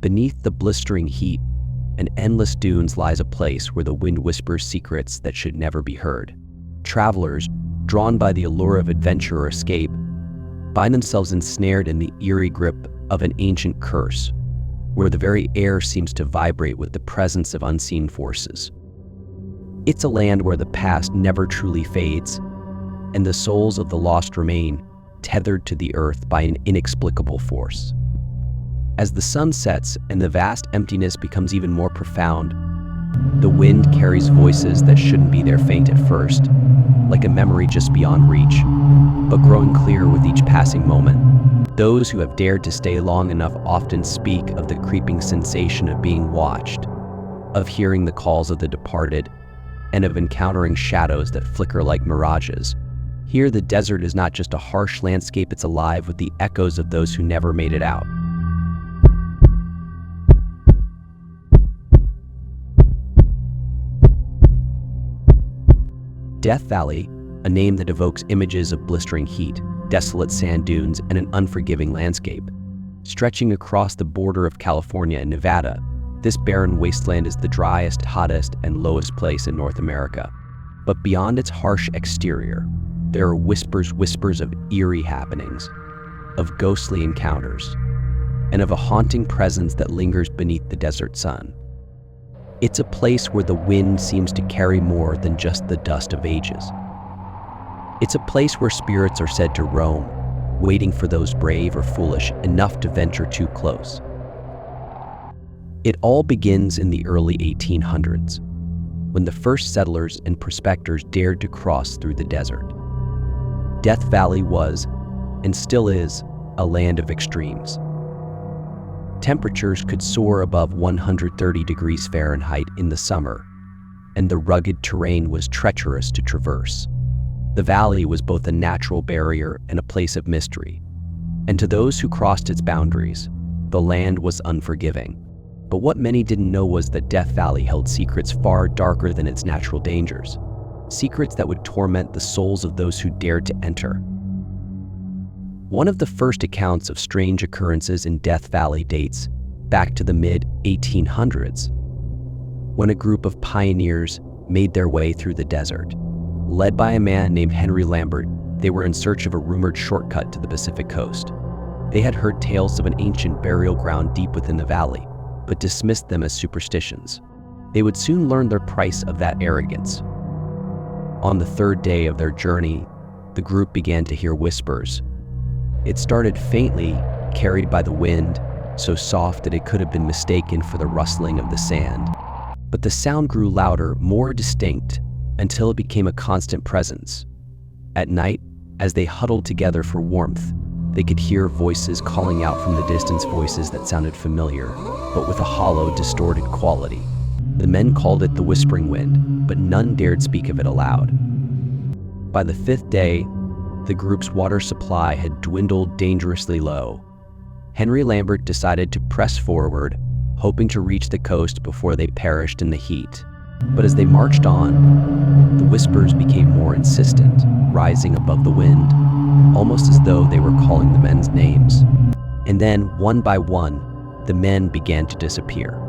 Beneath the blistering heat and endless dunes lies a place where the wind whispers secrets that should never be heard. Travelers, drawn by the allure of adventure or escape, find themselves ensnared in the eerie grip of an ancient curse, where the very air seems to vibrate with the presence of unseen forces. It's a land where the past never truly fades, and the souls of the lost remain tethered to the earth by an inexplicable force. As the sun sets and the vast emptiness becomes even more profound, the wind carries voices that shouldn't be there faint at first, like a memory just beyond reach, but growing clear with each passing moment. Those who have dared to stay long enough often speak of the creeping sensation of being watched, of hearing the calls of the departed, and of encountering shadows that flicker like mirages. Here, the desert is not just a harsh landscape, it's alive with the echoes of those who never made it out. Death Valley, a name that evokes images of blistering heat, desolate sand dunes, and an unforgiving landscape. Stretching across the border of California and Nevada, this barren wasteland is the driest, hottest, and lowest place in North America. But beyond its harsh exterior, there are whispers of eerie happenings, of ghostly encounters, and of a haunting presence that lingers beneath the desert sun. It's a place where the wind seems to carry more than just the dust of ages. It's a place where spirits are said to roam, waiting for those brave or foolish enough to venture too close. It all begins in the early 1800s, when the first settlers and prospectors dared to cross through the desert. Death Valley was, and still is, a land of extremes. Temperatures could soar above 130 degrees Fahrenheit in the summer, and the rugged terrain was treacherous to traverse. The valley was both a natural barrier and a place of mystery, and to those who crossed its boundaries, the land was unforgiving. But what many didn't know was that Death Valley held secrets far darker than its natural dangers, secrets that would torment the souls of those who dared to enter. One of the first accounts of strange occurrences in Death Valley dates back to the mid-1800s, when a group of pioneers made their way through the desert. Led by a man named Henry Lambert, they were in search of a rumored shortcut to the Pacific coast. They had heard tales of an ancient burial ground deep within the valley, but dismissed them as superstitions. They would soon learn their price of that arrogance. On the third day of their journey, the group began to hear whispers. It started faintly, carried by the wind, so soft that it could have been mistaken for the rustling of the sand. But the sound grew louder, more distinct, until it became a constant presence. At night, as they huddled together for warmth, they could hear voices calling out from the distance, voices that sounded familiar, but with a hollow, distorted quality. The men called it the Whispering Wind, but none dared speak of it aloud. By the fifth day, the group's water supply had dwindled dangerously low. Henry Lambert decided to press forward, hoping to reach the coast before they perished in the heat. But as they marched on, the whispers became more insistent, rising above the wind, almost as though they were calling the men's names. And then, one by one, the men began to disappear.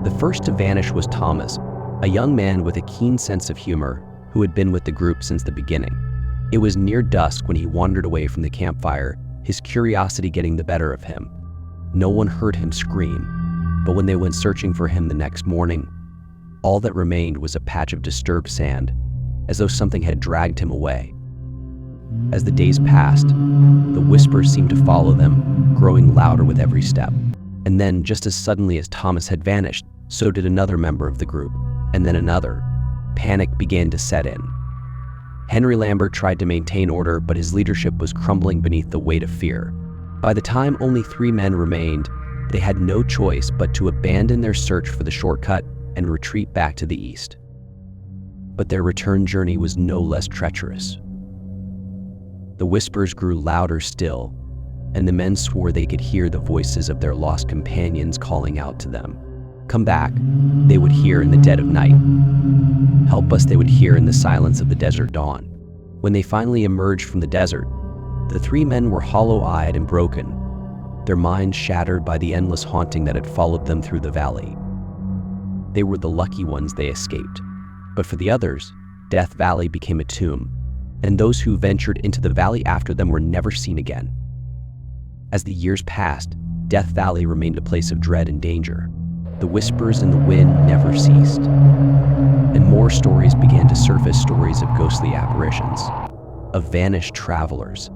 The first to vanish was Thomas, a young man with a keen sense of humor who had been with the group since the beginning. It was near dusk when he wandered away from the campfire, his curiosity getting the better of him. No one heard him scream, but when they went searching for him the next morning, all that remained was a patch of disturbed sand, as though something had dragged him away. As the days passed, the whispers seemed to follow them, growing louder with every step. And then, just as suddenly as Thomas had vanished, so did another member of the group, and then another. Panic began to set in. Henry Lambert tried to maintain order, but his leadership was crumbling beneath the weight of fear. By the time only 3 men remained, they had no choice but to abandon their search for the shortcut and retreat back to the east. But their return journey was no less treacherous. The whispers grew louder still, and the men swore they could hear the voices of their lost companions calling out to them. "Come back," they would hear in the dead of night. "Help us," they would hear in the silence of the desert dawn. When they finally emerged from the desert, the 3 men were hollow-eyed and broken. their minds shattered by the endless haunting that had followed them through the valley. They were the lucky ones they escaped, but for the others, Death Valley became a tomb, and those who ventured into the valley after them were never seen again. As the years passed, Death Valley remained a place of dread and danger. The whispers in the wind never ceased, and more stories began to surface, stories of ghostly apparitions, of vanished travelers,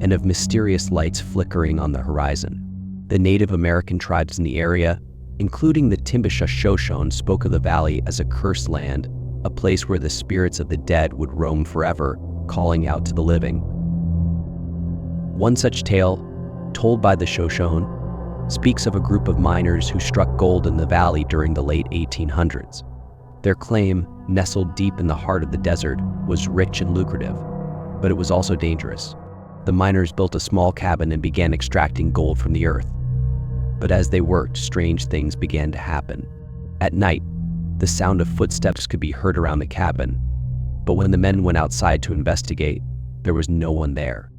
and of mysterious lights flickering on the horizon. The Native American tribes in the area, including the Timbisha Shoshone, spoke of the valley as a cursed land, a place where the spirits of the dead would roam forever, calling out to the living. One such tale, told by the Shoshone, speaks of a group of miners who struck gold in the valley during the late 1800s. Their claim, nestled deep in the heart of the desert, was rich and lucrative, but it was also dangerous. The miners built a small cabin and began extracting gold from the earth. But as they worked, strange things began to happen. At night, the sound of footsteps could be heard around the cabin, but when the men went outside to investigate, there was no one there.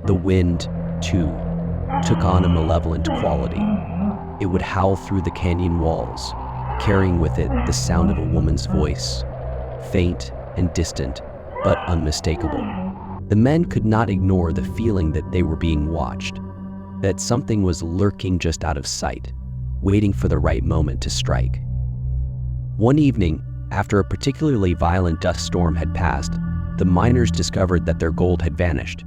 The wind, too, took on a malevolent quality. It would howl through the canyon walls, carrying with it the sound of a woman's voice, faint and distant, but unmistakable. The men could not ignore the feeling that they were being watched, that something was lurking just out of sight, waiting for the right moment to strike. One evening, after a particularly violent dust storm had passed, the miners discovered that their gold had vanished.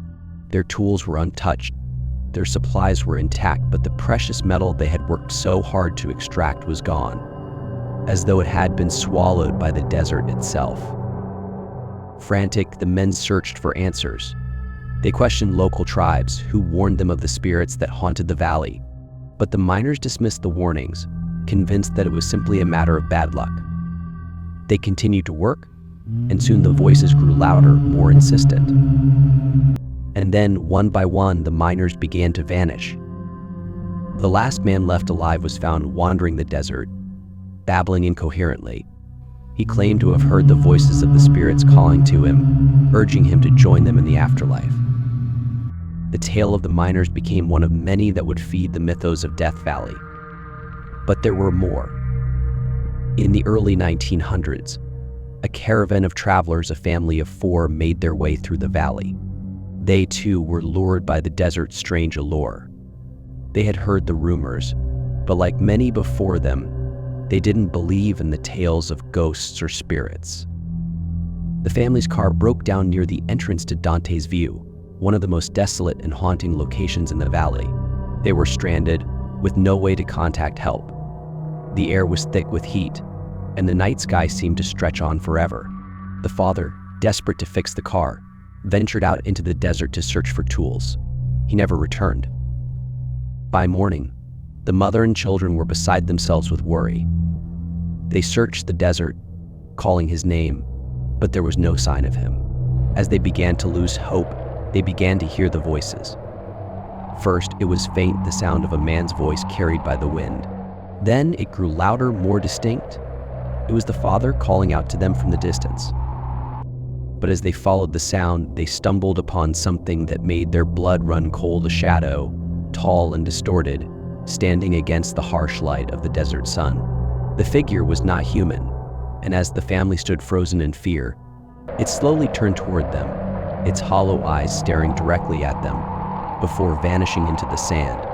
Their tools were untouched, their supplies were intact, but the precious metal they had worked so hard to extract was gone, as though it had been swallowed by the desert itself. Frantic, the men searched for answers. They questioned local tribes, who warned them of the spirits that haunted the valley, but the miners dismissed the warnings, convinced that it was simply a matter of bad luck. They continued to work, and soon the voices grew louder, more insistent. And then, one by one, the miners began to vanish. The last man left alive was found wandering the desert, babbling incoherently. He claimed to have heard the voices of the spirits calling to him, urging him to join them in the afterlife. The tale of the miners became one of many that would feed the mythos of Death Valley. But there were more. In the early 1900s, a caravan of travelers, a family of 4, made their way through the valley. They too were lured by the desert's strange allure. They had heard the rumors, but like many before them, they didn't believe in the tales of ghosts or spirits. The family's car broke down near the entrance to Dante's View, one of the most desolate and haunting locations in the valley. They were stranded, with no way to contact help. The air was thick with heat, and the night sky seemed to stretch on forever. The father, desperate to fix the car, ventured out into the desert to search for tools. He never returned. By morning, the mother and children were beside themselves with worry. They searched the desert, calling his name, but there was no sign of him. As they began to lose hope, they began to hear the voices. First, it was faint, the sound of a man's voice carried by the wind. Then it grew louder, more distinct. It was the father calling out to them from the distance. But as they followed the sound, they stumbled upon something that made their blood run cold, a shadow, tall and distorted, standing against the harsh light of the desert sun. The figure was not human, and as the family stood frozen in fear, it slowly turned toward them, its hollow eyes staring directly at them, before vanishing into the sand.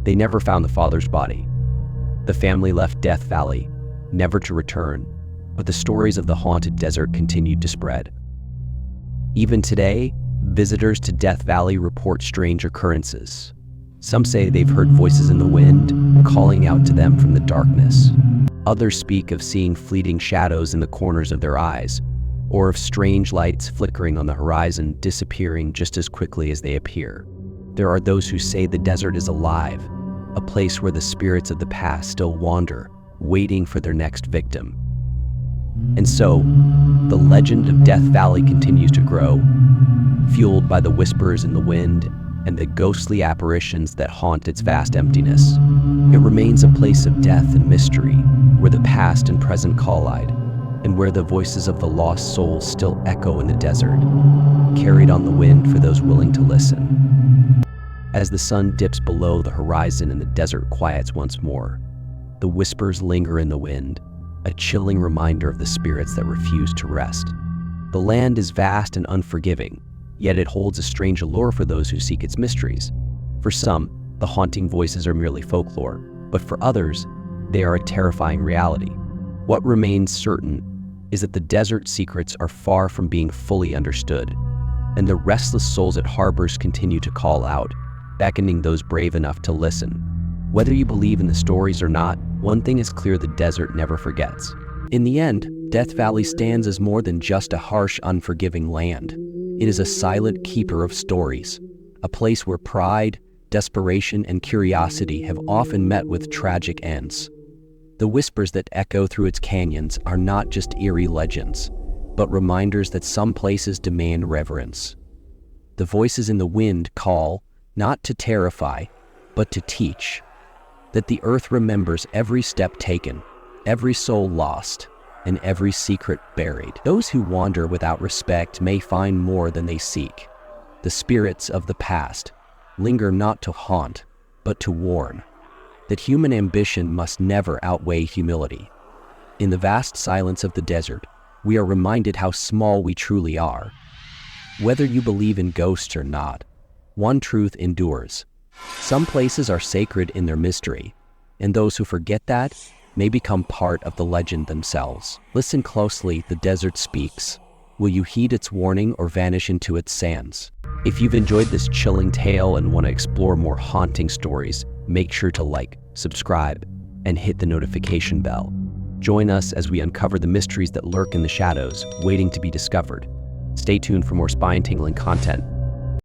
They never found the father's body. The family left Death Valley, never to return, but the stories of the haunted desert continued to spread. Even today, visitors to Death Valley report strange occurrences. Some say they've heard voices in the wind, calling out to them from the darkness. Others speak of seeing fleeting shadows in the corners of their eyes, or of strange lights flickering on the horizon, disappearing just as quickly as they appear. There are those who say the desert is alive, a place where the spirits of the past still wander, waiting for their next victim. And so, the legend of Death Valley continues to grow, fueled by the whispers in the wind and the ghostly apparitions that haunt its vast emptiness. It remains a place of death and mystery, where the past and present collide, and where the voices of the lost souls still echo in the desert, carried on the wind for those willing to listen. As the sun dips below the horizon and the desert quiets once more, the whispers linger in the wind, a chilling reminder of the spirits that refuse to rest. The land is vast and unforgiving, yet it holds a strange allure for those who seek its mysteries. For some, the haunting voices are merely folklore, but for others, they are a terrifying reality. What remains certain is that the desert's secrets are far from being fully understood, and the restless souls it harbors continue to call out, beckoning those brave enough to listen. Whether you believe in the stories or not, one thing is clear: the desert never forgets. In the end, Death Valley stands as more than just a harsh, unforgiving land. It is a silent keeper of stories, a place where pride, desperation, and curiosity have often met with tragic ends. The whispers that echo through its canyons are not just eerie legends, but reminders that some places demand reverence. The voices in the wind call, not to terrify, but to teach, that the earth remembers every step taken, every soul lost, and every secret buried. Those who wander without respect may find more than they seek. The spirits of the past linger not to haunt, but to warn, that human ambition must never outweigh humility. In the vast silence of the desert, we are reminded how small we truly are. Whether you believe in ghosts or not, one truth endures: some places are sacred in their mystery, and those who forget that may become part of the legend themselves. Listen closely, the desert speaks. Will you heed its warning or vanish into its sands? If you've enjoyed this chilling tale and want to explore more haunting stories, make sure to like, subscribe, and hit the notification bell. Join us as we uncover the mysteries that lurk in the shadows, waiting to be discovered. Stay tuned for more spine-tingling content.